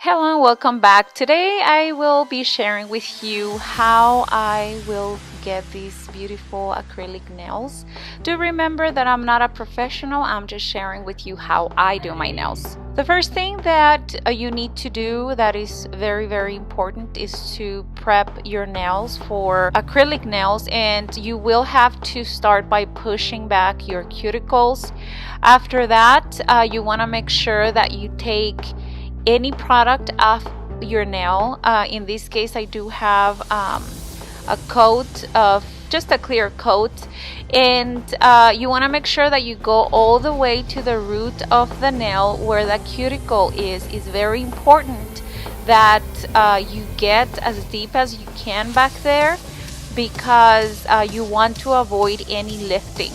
Hello and welcome back. Today I will be sharing with you how I will get these beautiful acrylic nails. Do remember that I'm not a professional, I'm just sharing with you how I do my nails. The first thing that you need to do that is very important is to prep your nails for acrylic nails, and you will have to start by pushing back your cuticles. After that, you want to make sure that you take any product off your nail. In this case, I do have a coat of just a clear coat, and you want to make sure that you go all the way to the root of the nail where the cuticle is. It's very important that you get as deep as you can back there because you want to avoid any lifting.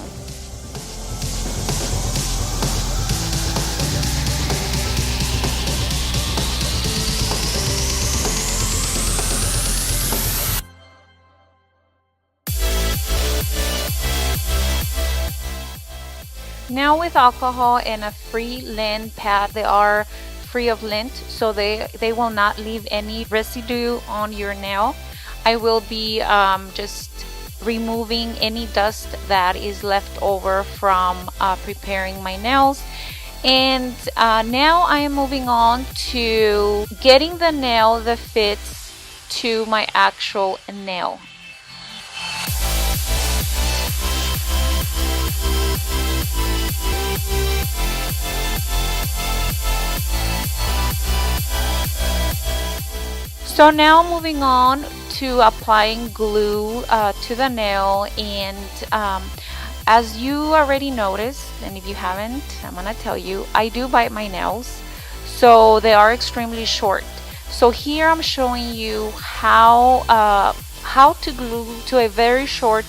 Now with alcohol and a free lint pad, they are free of lint, so they will not leave any residue on your nail. I will be just removing any dust that is left over from preparing my nails. And now I am moving on to getting the nail that fits to my actual nail. So now moving on to applying glue to the nail, and as you already noticed, and if you haven't, I'm gonna tell you, I do bite my nails, so they are extremely short. So here I'm showing you how to glue to a very short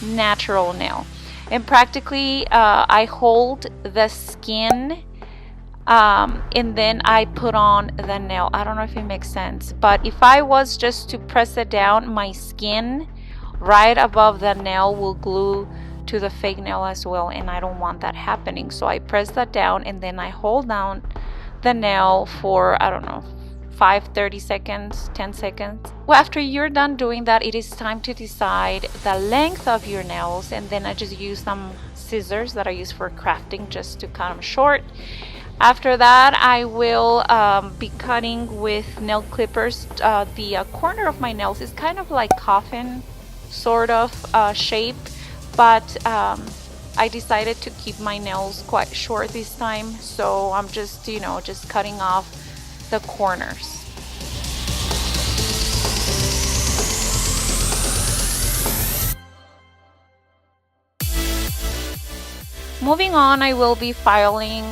natural nail, and practically I hold the skin and then I put on the nail. I don't know if it makes sense, but if I was just to press it down, my skin right above the nail will glue to the fake nail as well, and I don't want that happening. So I press that down and then I hold down the nail for, I don't know, 30 seconds, 10 seconds. Well, after you're done doing that, it is time to decide the length of your nails, and then I just use some scissors that I use for crafting just to cut them short. After that, I will be cutting with nail clippers. The corner of my nails is kind of like coffin sort of shape, but I decided to keep my nails quite short this time, so I'm just, just cutting off the corners. Moving on, I will be filing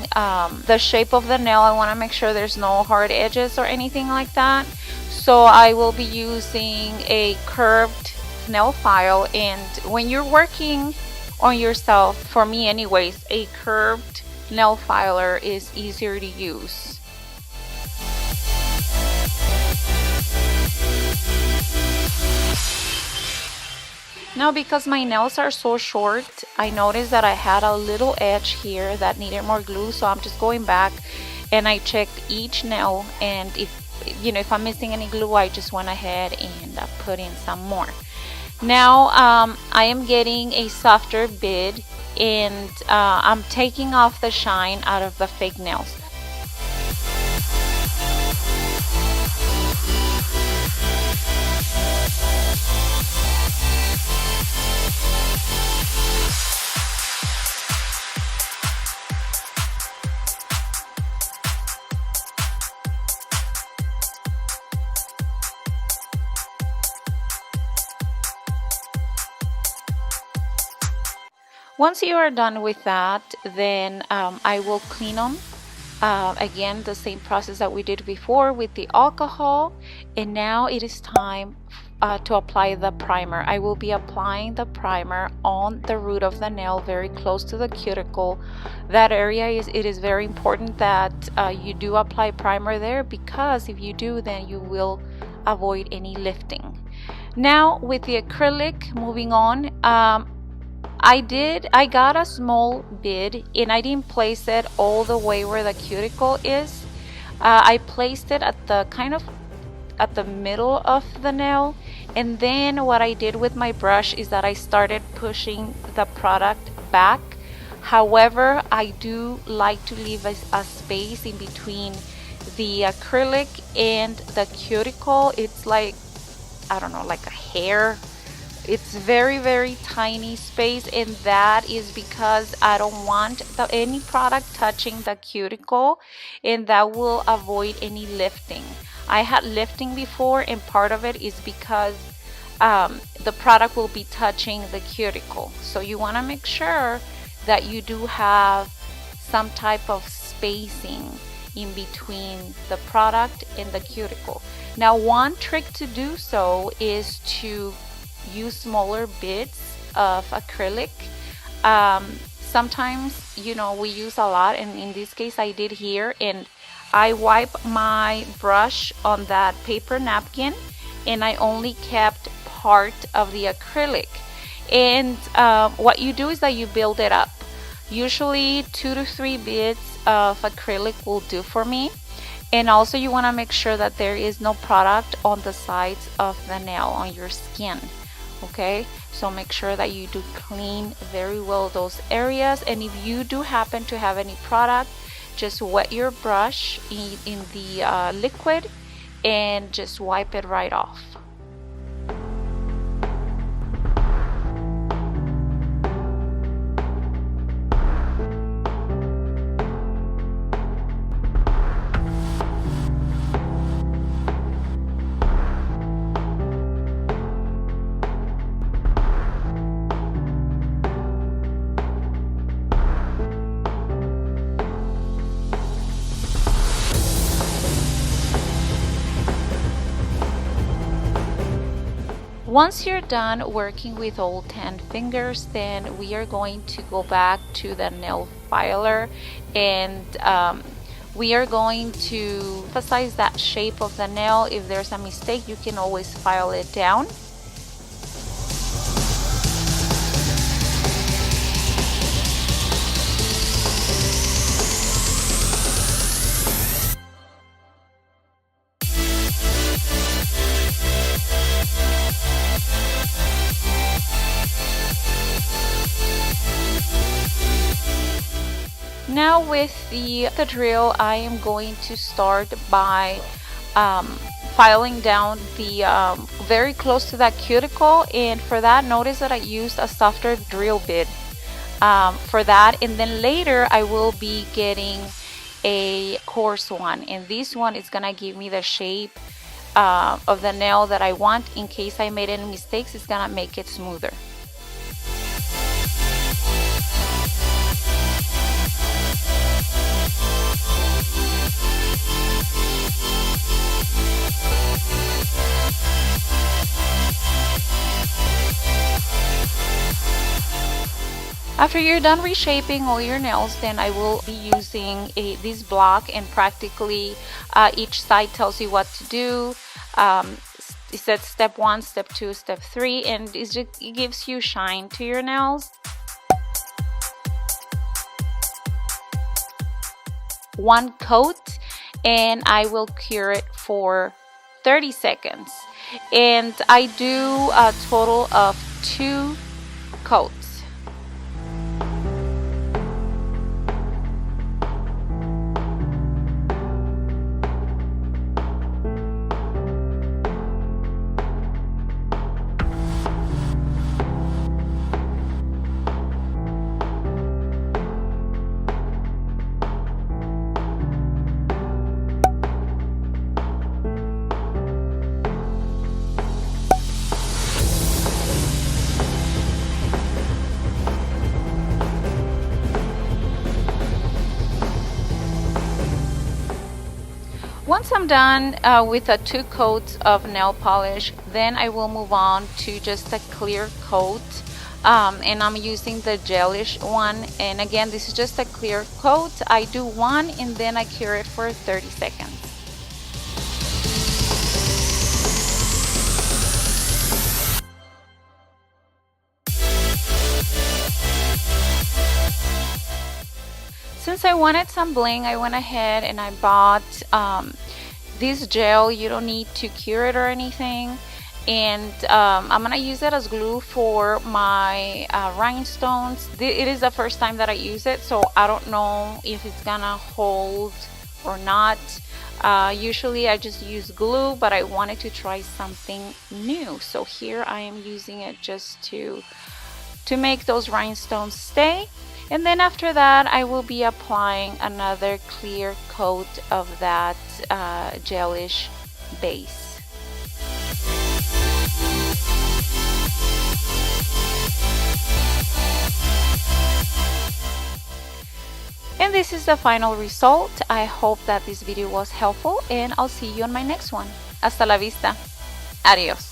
the shape of the nail. I want to make sure there's no hard edges or anything like that. So I will be using a curved nail file, and when you're working on yourself, for me anyways, a curved nail filer is easier to use. Now, because my nails are so short, I noticed that I had a little edge here that needed more glue, so I'm just going back and I checked each nail, and if I'm missing any glue, I just went ahead and put in some more. Now I am getting a softer bit, and I'm taking off the shine out of the fake nails. Once you are done with that, then I will clean them. Again, the same process that we did before with the alcohol. And now it is time to apply the primer. I will be applying the primer on the root of the nail, very close to the cuticle. That area it is very important that you do apply primer there, because if you do, then you will avoid any lifting. Now with the acrylic, moving on, I got a small bit, and I didn't place it all the way where the cuticle is. I placed it at the at the middle of the nail, and then what I did with my brush is that I started pushing the product back. However, I do like to leave a space in between the acrylic and the cuticle. It's like, I don't know, like a hair. It's very tiny space, and that is because I don't want any product touching the cuticle, and that will avoid any lifting. I had lifting before, and part of it is because the product will be touching the cuticle. So you want to make sure that you do have some type of spacing in between the product and the cuticle. Now, one trick to do so is to use smaller bits of acrylic. Sometimes, you know, we use a lot, and in this case I did here, and I wipe my brush on that paper napkin, and I only kept part of the acrylic. And what you do is that you build it up. Usually 2 to 3 bits of acrylic will do for me. And also you want to make sure that there is no product on the sides of the nail, on your skin. Okay, so make sure that you do clean very well those areas, and if you do happen to have any product, just wet your brush in the liquid and just wipe it right off. Once you're done working with all 10 fingers, then we are going to go back to the nail filer, and we are going to emphasize that shape of the nail. If there's a mistake, you can always file it down. Now with the drill, I am going to start by filing down the very close to that cuticle, and for that, notice that I used a softer drill bit for that, and then later I will be getting a coarse one, and this one is gonna give me the shape of the nail that I want. In case I made any mistakes, it's gonna make it smoother. After you're done reshaping all your nails, then I will be using this block, and practically each side tells you what to do. It says step 1, step 2, step 3, and it gives you shine to your nails. One coat, and I will cure it for 30 seconds. And I do a total of 2 coats. Once I'm done with the 2 coats of nail polish, then I will move on to just a clear coat, and I'm using the gelish one, and again, this is just a clear coat. I do 1 and then I cure it for 30 seconds. Since since I wanted some bling, I went ahead and I bought this gel. You don't need to cure it or anything. And I'm gonna use it as glue for my rhinestones. It is the first time that I use it, so I don't know if it's gonna hold or not. Usually I just use glue, but I wanted to try something new, so here I am using it just to make those rhinestones stay. And then after that I will be applying another clear coat of that gelish base. And this is the final result. I hope that this video was helpful, and I'll see you on my next one. Hasta la vista. Adios.